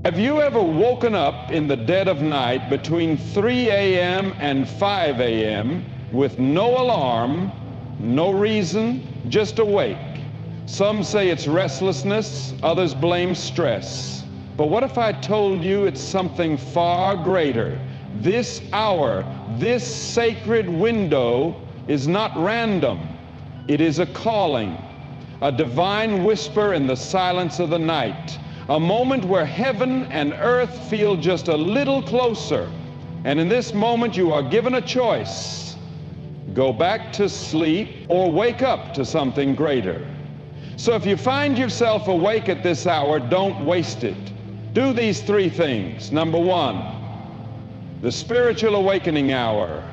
Have you ever woken up in the dead of night between 3 a.m. and 5 a.m. with no alarm, no reason, just awake? Some say it's restlessness, others blame stress. But what if I told you it's something far greater? This hour, this sacred window is not random. It is a calling, a divine whisper in the silence of the night, a moment where heaven and earth feel just a little closer. And in this moment you are given a choice: go back to sleep or wake up to something greater. So if you find yourself awake at this hour, don't waste it. Do these three things. Number one, the spiritual awakening hour.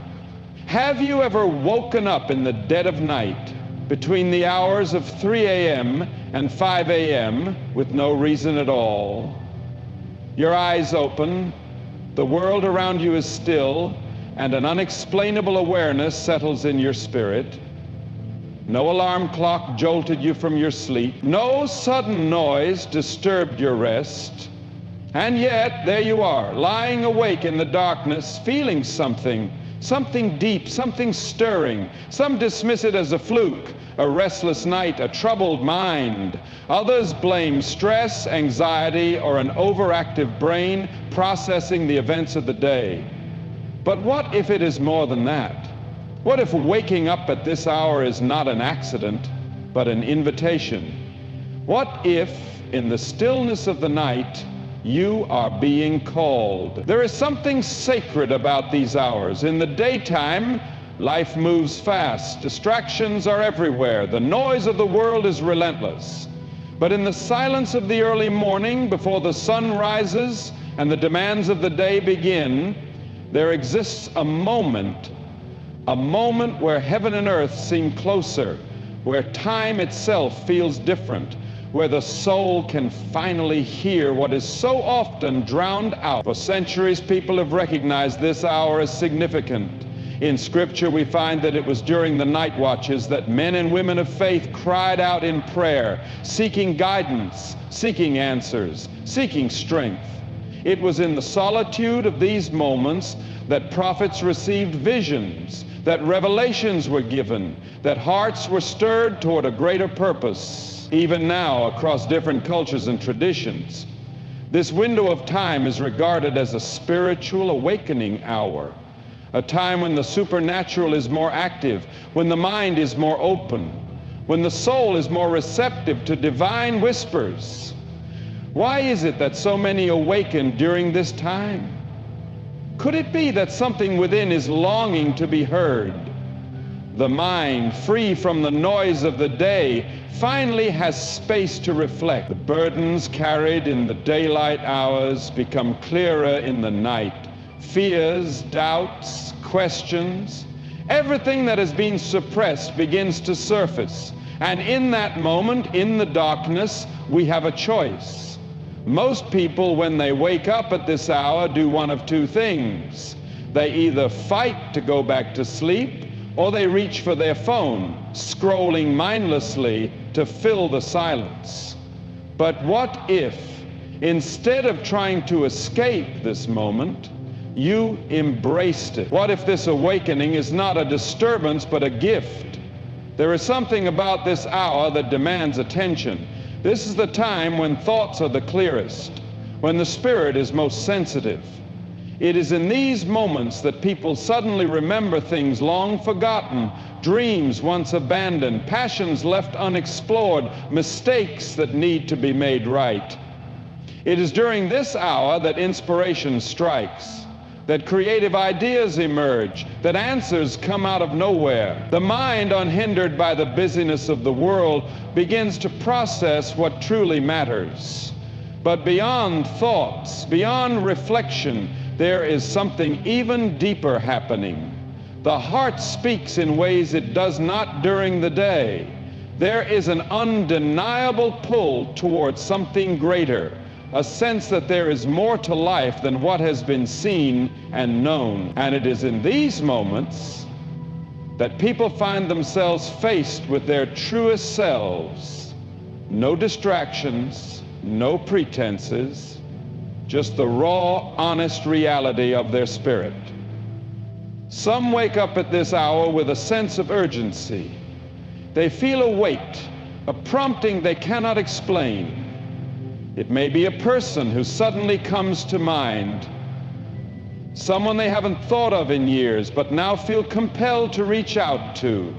Have you ever woken up in the dead of night between the hours of 3 a.m. and 5 a.m. with no reason at all? Your eyes open, the world around you is still, and an unexplainable awareness settles in your spirit. No alarm clock jolted you from your sleep. No sudden noise disturbed your rest. And yet, there you are, lying awake in the darkness, feeling something deep, something stirring. Some dismiss it as a fluke, a restless night, a troubled mind. Others blame stress, anxiety, or an overactive brain processing the events of the day. But what if it is more than that? What if waking up at this hour is not an accident, but an invitation? What if, in the stillness of the night, you are being called? There is something sacred about these hours. In the daytime, life moves fast. Distractions are everywhere. The noise of the world is relentless. But in the silence of the early morning, before the sun rises and the demands of the day begin, there exists a moment where heaven and earth seem closer, where time itself feels different, where the soul can finally hear what is so often drowned out. For centuries, people have recognized this hour as significant. In Scripture, we find that it was during the night watches that men and women of faith cried out in prayer, seeking guidance, seeking answers, seeking strength. It was in the solitude of these moments that prophets received visions, that revelations were given, that hearts were stirred toward a greater purpose. Even now, across different cultures and traditions, this window of time is regarded as a spiritual awakening hour, a time when the supernatural is more active, when the mind is more open, when the soul is more receptive to divine whispers. Why is it that so many awaken during this time? Could it be that something within is longing to be heard? The mind, free from the noise of the day, finally has space to reflect. The burdens carried in the daylight hours become clearer in the night. Fears, doubts, questions, everything that has been suppressed begins to surface. And in that moment, in the darkness, we have a choice. Most people, when they wake up at this hour, do one of two things. They either fight to go back to sleep, or they reach for their phone, scrolling mindlessly to fill the silence. But what if, instead of trying to escape this moment, you embraced it? What if this awakening is not a disturbance, but a gift? There is something about this hour that demands attention. This is the time when thoughts are the clearest, when the spirit is most sensitive. It is in these moments that people suddenly remember things long forgotten, dreams once abandoned, passions left unexplored, mistakes that need to be made right. It is during this hour that inspiration strikes, that creative ideas emerge, that answers come out of nowhere. The mind, unhindered by the busyness of the world, begins to process what truly matters. But beyond thoughts, beyond reflection, there is something even deeper happening. The heart speaks in ways it does not during the day. There is an undeniable pull towards something greater, a sense that there is more to life than what has been seen and known. And it is in these moments that people find themselves faced with their truest selves. No distractions, no pretenses, just the raw, honest reality of their spirit. Some wake up at this hour with a sense of urgency. They feel a weight, a prompting they cannot explain. It may be a person who suddenly comes to mind, someone they haven't thought of in years but now feel compelled to reach out to.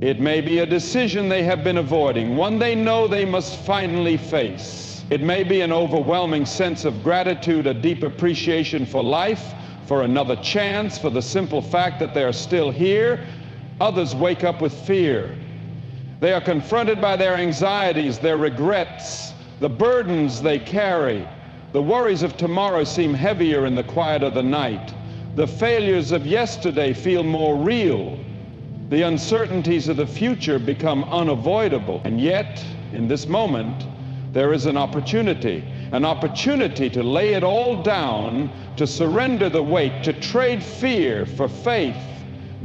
It may be a decision they have been avoiding, one they know they must finally face. It may be an overwhelming sense of gratitude, a deep appreciation for life, for another chance, for the simple fact that they are still here. Others wake up with fear. They are confronted by their anxieties, their regrets, the burdens they carry. The worries of tomorrow seem heavier in the quiet of the night. The failures of yesterday feel more real. The uncertainties of the future become unavoidable. And yet, in this moment, there is an opportunity to lay it all down, to surrender the weight, to trade fear for faith,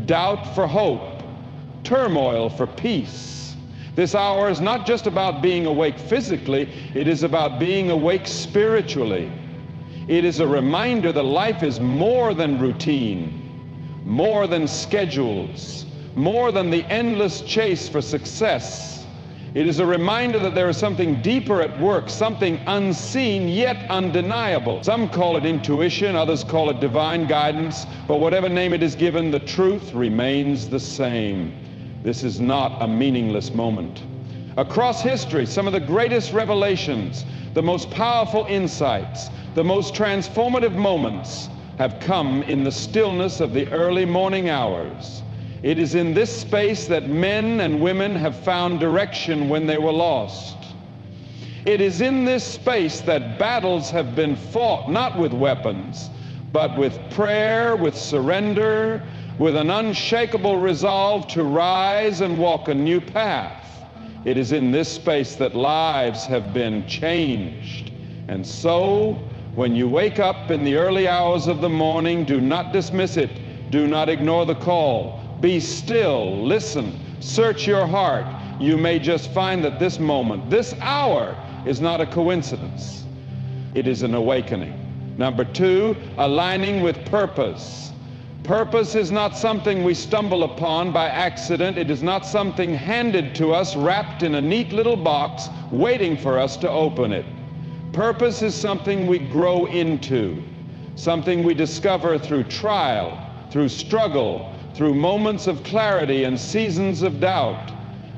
doubt for hope, turmoil for peace. This hour is not just about being awake physically, it is about being awake spiritually. It is a reminder that life is more than routine, more than schedules, more than the endless chase for success. It is a reminder that there is something deeper at work, something unseen yet undeniable. Some call it intuition, others call it divine guidance, but whatever name it is given, the truth remains the same. This is not a meaningless moment. Across history, some of the greatest revelations, the most powerful insights, the most transformative moments have come in the stillness of the early morning hours. It is in this space that men and women have found direction when they were lost. It is in this space that battles have been fought, not with weapons, but with prayer, with surrender, with an unshakable resolve to rise and walk a new path. It is in this space that lives have been changed. And so, when you wake up in the early hours of the morning, do not dismiss it. Do not ignore the call. Be still, listen, search your heart. You may just find that this moment, this hour, is not a coincidence. It is an awakening. Number two, aligning with purpose. Purpose is not something we stumble upon by accident. It is not something handed to us wrapped in a neat little box waiting for us to open it. Purpose is something we grow into, something we discover through trial, through struggle, through moments of clarity and seasons of doubt.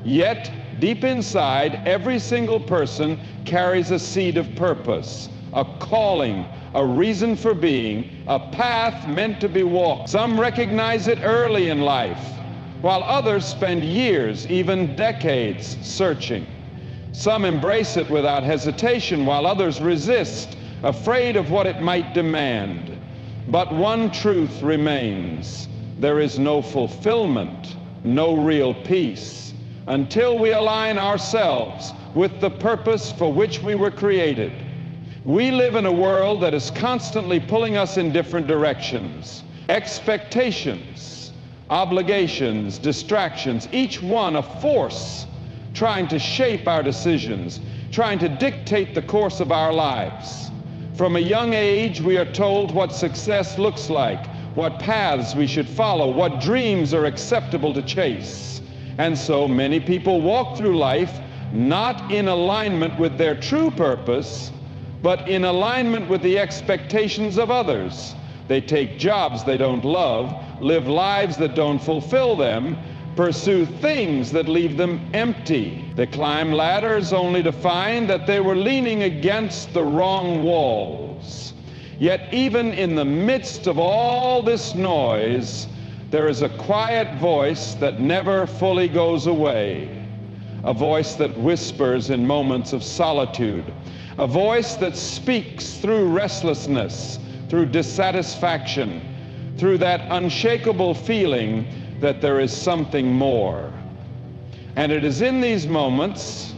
Yet, deep inside, every single person carries a seed of purpose, a calling, a reason for being, a path meant to be walked. Some recognize it early in life, while others spend years, even decades, searching. Some embrace it without hesitation, while others resist, afraid of what it might demand. But one truth remains: there is no fulfillment, no real peace, until we align ourselves with the purpose for which we were created. We live in a world that is constantly pulling us in different directions. Expectations, obligations, distractions, each one a force trying to shape our decisions, trying to dictate the course of our lives. From a young age, we are told what success looks like, what paths we should follow, what dreams are acceptable to chase. And so many people walk through life not in alignment with their true purpose, but in alignment with the expectations of others. They take jobs they don't love, live lives that don't fulfill them, pursue things that leave them empty. They climb ladders only to find that they were leaning against the wrong walls. Yet even in the midst of all this noise, there is a quiet voice that never fully goes away, a voice that whispers in moments of solitude, a voice that speaks through restlessness, through dissatisfaction, through that unshakable feeling that there is something more. And it is in these moments,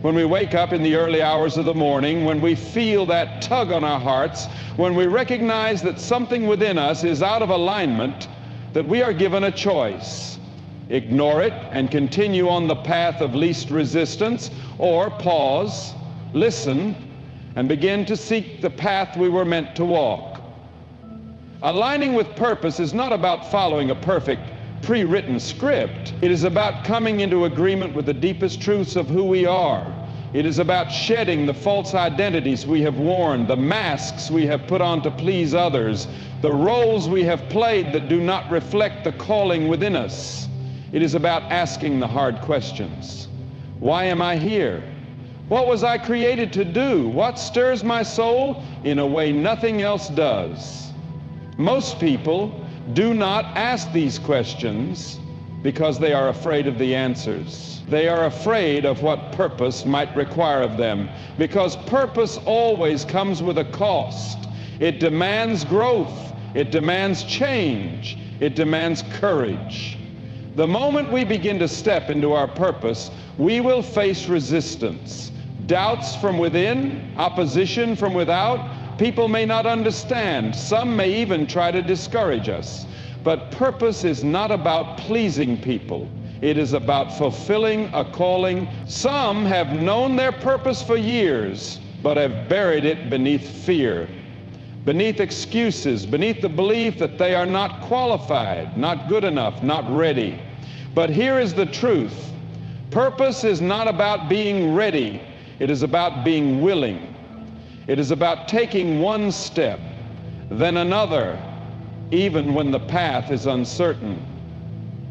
when we wake up in the early hours of the morning, when we feel that tug on our hearts, when we recognize that something within us is out of alignment, that we are given a choice: ignore it and continue on the path of least resistance, or pause, listen, and begin to seek the path we were meant to walk. Aligning with purpose is not about following a perfect pre-written script. It is about coming into agreement with the deepest truths of who we are. It is about shedding the false identities we have worn, the masks we have put on to please others, the roles we have played that do not reflect the calling within us. It is about asking the hard questions. Why am I here? What was I created to do? What stirs my soul in a way nothing else does? Most people do not ask these questions because they are afraid of the answers. They are afraid of what purpose might require of them, because purpose always comes with a cost. It demands growth. It demands change. It demands courage. The moment we begin to step into our purpose, we will face resistance, doubts from within, opposition from without. People may not understand. Some may even try to discourage us. But purpose is not about pleasing people. It is about fulfilling a calling. Some have known their purpose for years, but have buried it beneath fear, beneath excuses, beneath the belief that they are not qualified, not good enough, not ready. But here is the truth. Purpose is not about being ready. It is about being willing. It is about taking one step, then another, even when the path is uncertain.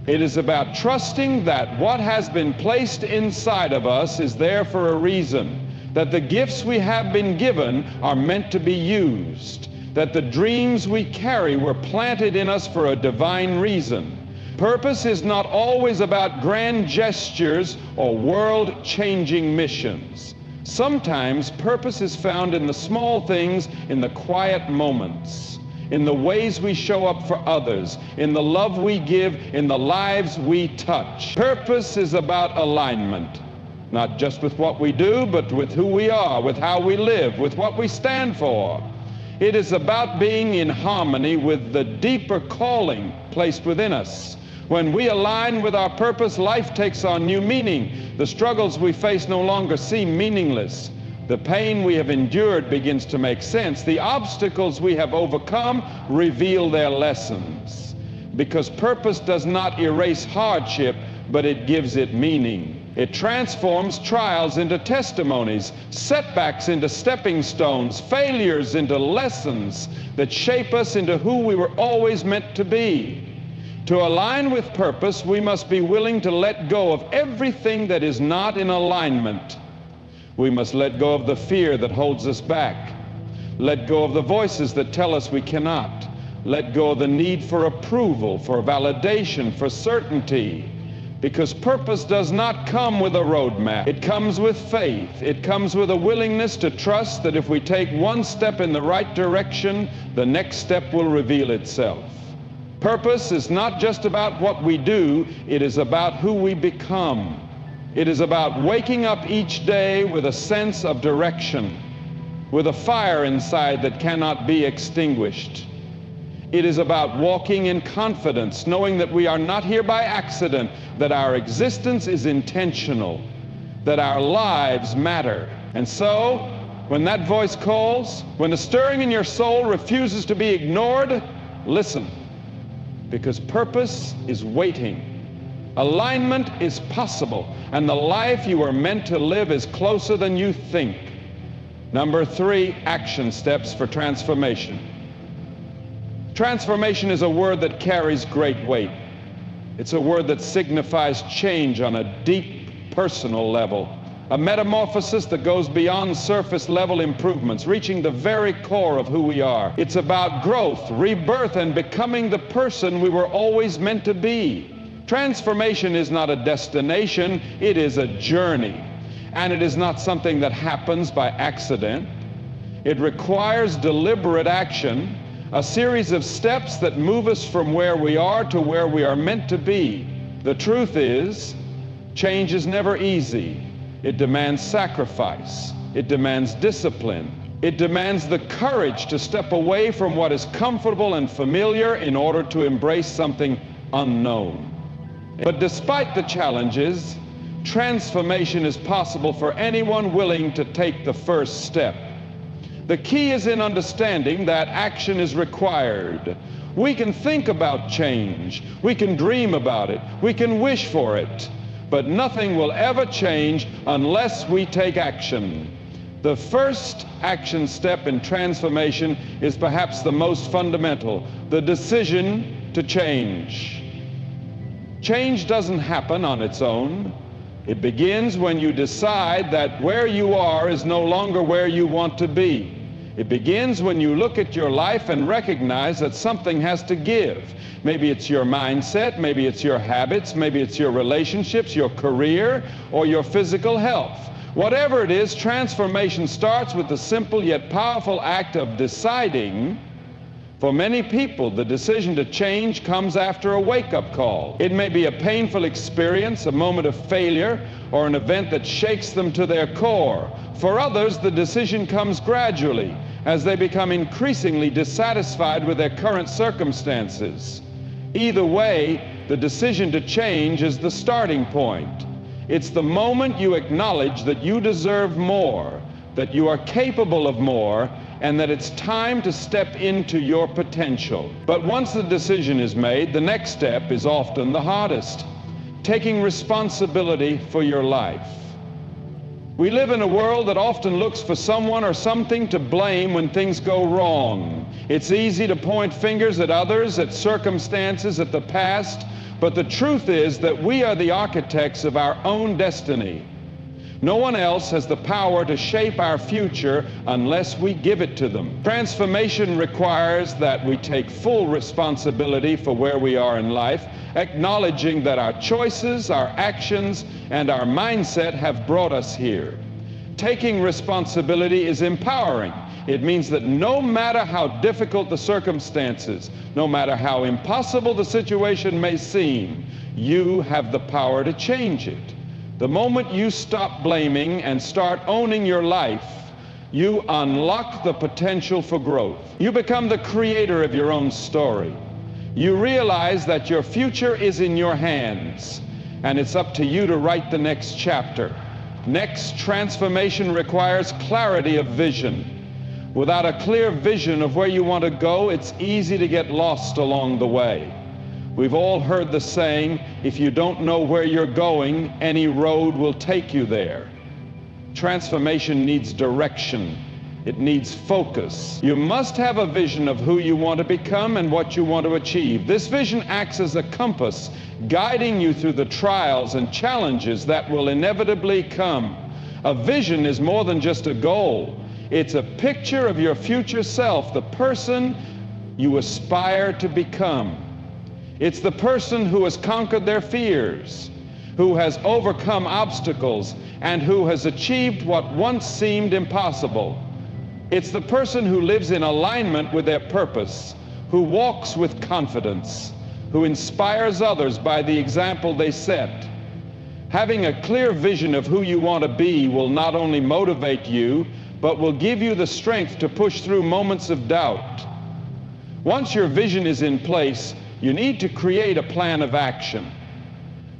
It is about trusting that what has been placed inside of us is there for a reason, that the gifts we have been given are meant to be used, that the dreams we carry were planted in us for a divine reason. Purpose is not always about grand gestures or world-changing missions. Sometimes purpose is found in the small things, in the quiet moments, in the ways we show up for others, in the love we give, in the lives we touch. Purpose is about alignment, not just with what we do, but with who we are, with how we live, with what we stand for. It is about being in harmony with the deeper calling placed within us. When we align with our purpose, life takes on new meaning. The struggles we face no longer seem meaningless. The pain we have endured begins to make sense. The obstacles we have overcome reveal their lessons. Because purpose does not erase hardship, but it gives it meaning. It transforms trials into testimonies, setbacks into stepping stones, failures into lessons that shape us into who we were always meant to be. To align with purpose, we must be willing to let go of everything that is not in alignment. We must let go of the fear that holds us back. Let go of the voices that tell us we cannot. Let go of the need for approval, for validation, for certainty. Because purpose does not come with a roadmap. It comes with faith. It comes with a willingness to trust that if we take one step in the right direction, the next step will reveal itself. Purpose is not just about what we do, it is about who we become. It is about waking up each day with a sense of direction, with a fire inside that cannot be extinguished. It is about walking in confidence, knowing that we are not here by accident, that our existence is intentional, that our lives matter. And so, when that voice calls, when the stirring in your soul refuses to be ignored, listen, because purpose is waiting. Alignment is possible, and the life you are meant to live is closer than you think. Number 3, action steps for transformation. Transformation is a word that carries great weight. It's a word that signifies change on a deep personal level, a metamorphosis that goes beyond surface level improvements, reaching the very core of who we are. It's about growth, rebirth, and becoming the person we were always meant to be. Transformation is not a destination, it is a journey. And it is not something that happens by accident. It requires deliberate action, a series of steps that move us from where we are to where we are meant to be. The truth is, change is never easy. It demands sacrifice. It demands discipline. It demands the courage to step away from what is comfortable and familiar in order to embrace something unknown. But despite the challenges, transformation is possible for anyone willing to take the first step. The key is in understanding that action is required. We can think about change, we can dream about it, we can wish for it, but nothing will ever change unless we take action. The first action step in transformation is perhaps the most fundamental, the decision to change. Change doesn't happen on its own. It begins when you decide that where you are is no longer where you want to be. It begins when you look at your life and recognize that something has to give. Maybe it's your mindset, maybe it's your habits, maybe it's your relationships, your career, or your physical health. Whatever it is, transformation starts with the simple yet powerful act of deciding. For many people, the decision to change comes after a wake-up call. It may be a painful experience, a moment of failure, or an event that shakes them to their core. For others, the decision comes gradually as they become increasingly dissatisfied with their current circumstances. Either way, the decision to change is the starting point. It's the moment you acknowledge that you deserve more, that you are capable of more, and that it's time to step into your potential. But once the decision is made, the next step is often the hardest, taking responsibility for your life. We live in a world that often looks for someone or something to blame when things go wrong. It's easy to point fingers at others, at circumstances, at the past, but the truth is that we are the architects of our own destiny. No one else has the power to shape our future unless we give it to them. Transformation requires that we take full responsibility for where we are in life, acknowledging that our choices, our actions, and our mindset have brought us here. Taking responsibility is empowering. It means that no matter how difficult the circumstances, no matter how impossible the situation may seem, you have the power to change it. The moment you stop blaming and start owning your life, you unlock the potential for growth. You become the creator of your own story. You realize that your future is in your hands, and it's up to you to write the next chapter. Next, transformation requires clarity of vision. Without a clear vision of where you want to go, it's easy to get lost along the way. We've all heard the saying, if you don't know where you're going, any road will take you there. Transformation needs direction. It needs focus. You must have a vision of who you want to become and what you want to achieve. This vision acts as a compass, guiding you through the trials and challenges that will inevitably come. A vision is more than just a goal. It's a picture of your future self, the person you aspire to become. It's the person who has conquered their fears, who has overcome obstacles, and who has achieved what once seemed impossible. It's the person who lives in alignment with their purpose, who walks with confidence, who inspires others by the example they set. Having a clear vision of who you want to be will not only motivate you, but will give you the strength to push through moments of doubt. Once your vision is in place, you need to create a plan of action.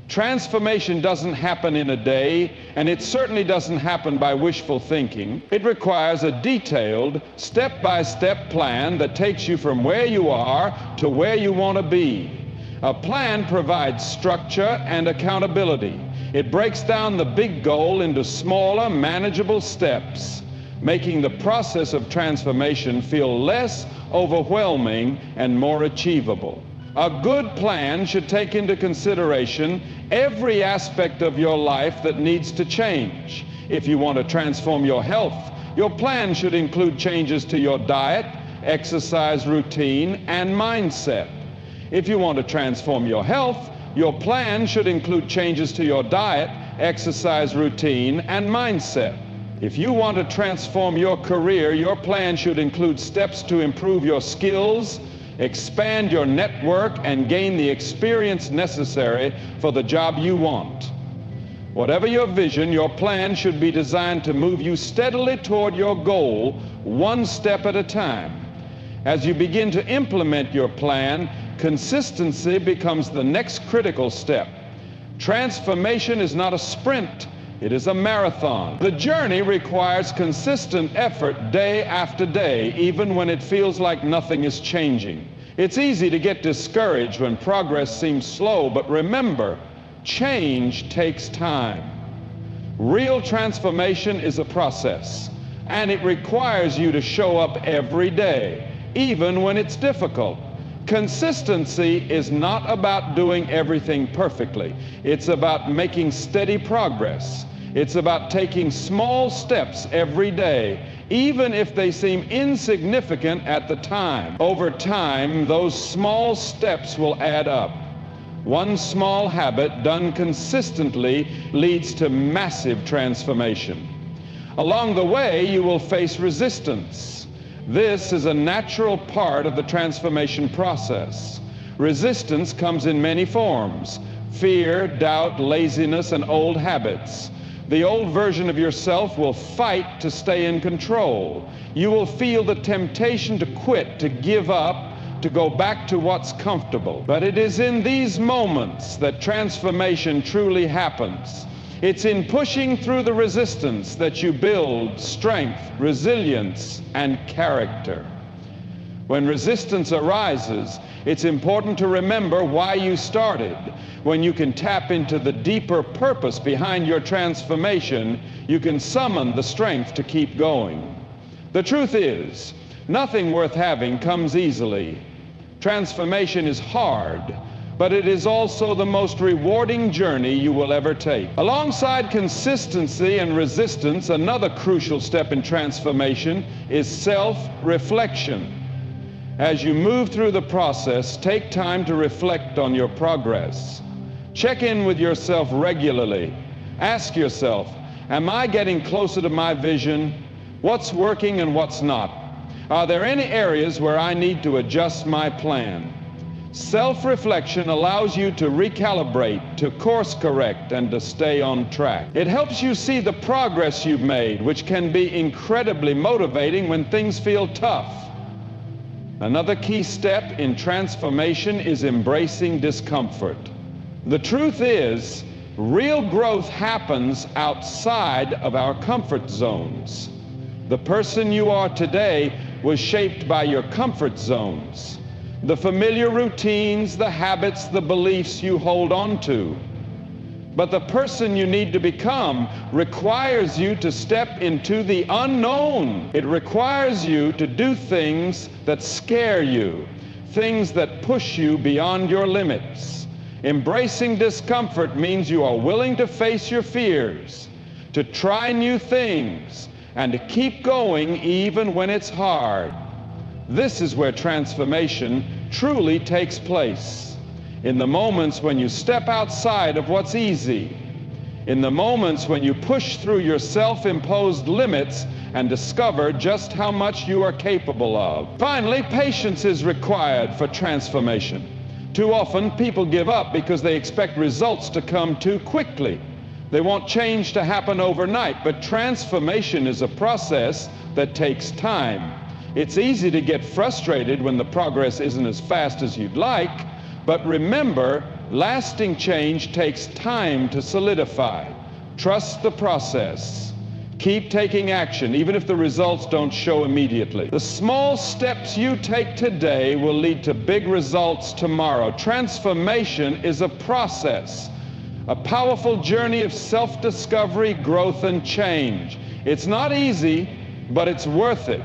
Transformation doesn't happen in a day, and it certainly doesn't happen by wishful thinking. It requires a detailed, step-by-step plan that takes you from where you are to where you want to be. A plan provides structure and accountability. It breaks down the big goal into smaller, manageable steps, making the process of transformation feel less overwhelming and more achievable. A good plan should take into consideration every aspect of your life that needs to change. If you want to transform your health, your plan should include changes to your diet, exercise routine, and mindset. If you want to transform your health, your plan should include changes to your diet, exercise routine, and mindset. If you want to transform your career, your plan should include steps to improve your skills, expand your network, and gain the experience necessary for the job you want. Whatever your vision, your plan should be designed to move you steadily toward your goal, one step at a time. As you begin to implement your plan, consistency becomes the next critical step. Transformation is not a sprint, It is a marathon. The journey requires consistent effort day after day, even when it feels like nothing is changing. It's easy to get discouraged when progress seems slow, but remember, change takes time. Real transformation is a process, and it requires you to show up every day, even when it's difficult. Consistency is not about doing everything perfectly. It's about making steady progress. It's about taking small steps every day, even if they seem insignificant at the time. Over time, those small steps will add up. One small habit done consistently leads to massive transformation. Along the way, you will face resistance. This is a natural part of the transformation process. Resistance comes in many forms: fear, doubt, laziness, and old habits. The old version of yourself will fight to stay in control. You will feel the temptation to quit, to give up, to go back to what's comfortable. But it is in these moments that transformation truly happens. It's in pushing through the resistance that you build strength, resilience, and character. When resistance arises, it's important to remember why you started. When you can tap into the deeper purpose behind your transformation, you can summon the strength to keep going. The truth is, nothing worth having comes easily. Transformation is hard, but it is also the most rewarding journey you will ever take. Alongside consistency and resistance, another crucial step in transformation is self-reflection. As you move through the process, take time to reflect on your progress. Check in with yourself regularly. Ask yourself, am I getting closer to my vision? What's working and what's not? Are there any areas where I need to adjust my plan? Self-reflection allows you to recalibrate, to course correct, and to stay on track. It helps you see the progress you've made, which can be incredibly motivating when things feel tough. Another key step in transformation is embracing discomfort. The truth is, real growth happens outside of our comfort zones. The person you are today was shaped by your comfort zones, the familiar routines, the habits, the beliefs you hold on to. But the person you need to become requires you to step into the unknown. It requires you to do things that scare you, things that push you beyond your limits. Embracing discomfort means you are willing to face your fears, to try new things, and to keep going even when it's hard. This is where transformation truly takes place. In the moments when you step outside of what's easy, in the moments when you push through your self-imposed limits and discover just how much you are capable of. Finally, patience is required for transformation. Too often, people give up because they expect results to come too quickly. They want change to happen overnight, but transformation is a process that takes time. It's easy to get frustrated when the progress isn't as fast as you'd like, but remember, lasting change takes time to solidify. Trust the process. Keep taking action, even if the results don't show immediately. The small steps you take today will lead to big results tomorrow. Transformation is a process, a powerful journey of self-discovery, growth, and change. It's not easy, but it's worth it.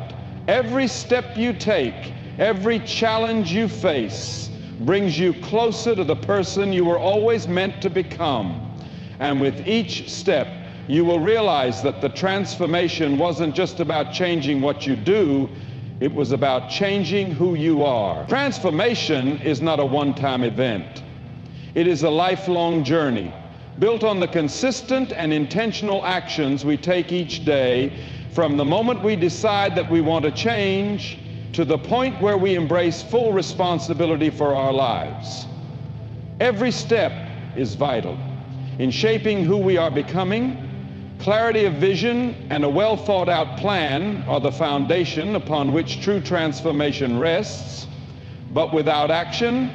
Every step you take, every challenge you face, brings you closer to the person you were always meant to become. And with each step, you will realize that the transformation wasn't just about changing what you do, it was about changing who you are. Transformation is not a one-time event. It is a lifelong journey, built on the consistent and intentional actions we take each day, from the moment we decide that we want to change to the point where we embrace full responsibility for our lives. Every step is vital. In shaping who we are becoming, clarity of vision and a well-thought-out plan are the foundation upon which true transformation rests. But without action,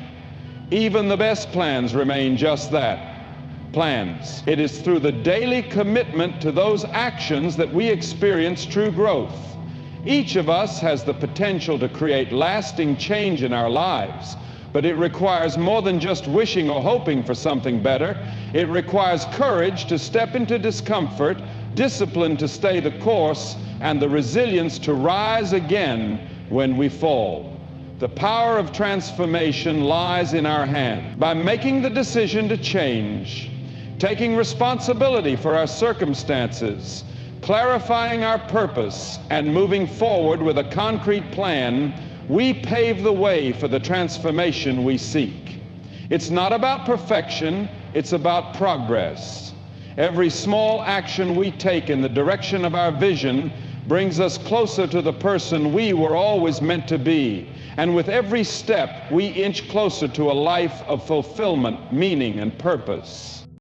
even the best plans remain just that, plans. It is through the daily commitment to those actions that we experience true growth. Each of us has the potential to create lasting change in our lives, but it requires more than just wishing or hoping for something better. It requires courage to step into discomfort, discipline to stay the course, and the resilience to rise again when we fall. The power of transformation lies in our hand. By making the decision to change, taking responsibility for our circumstances, clarifying our purpose, and moving forward with a concrete plan, we pave the way for the transformation we seek. It's not about perfection, it's about progress. Every small action we take in the direction of our vision brings us closer to the person we were always meant to be. And with every step, we inch closer to a life of fulfillment, meaning, and purpose.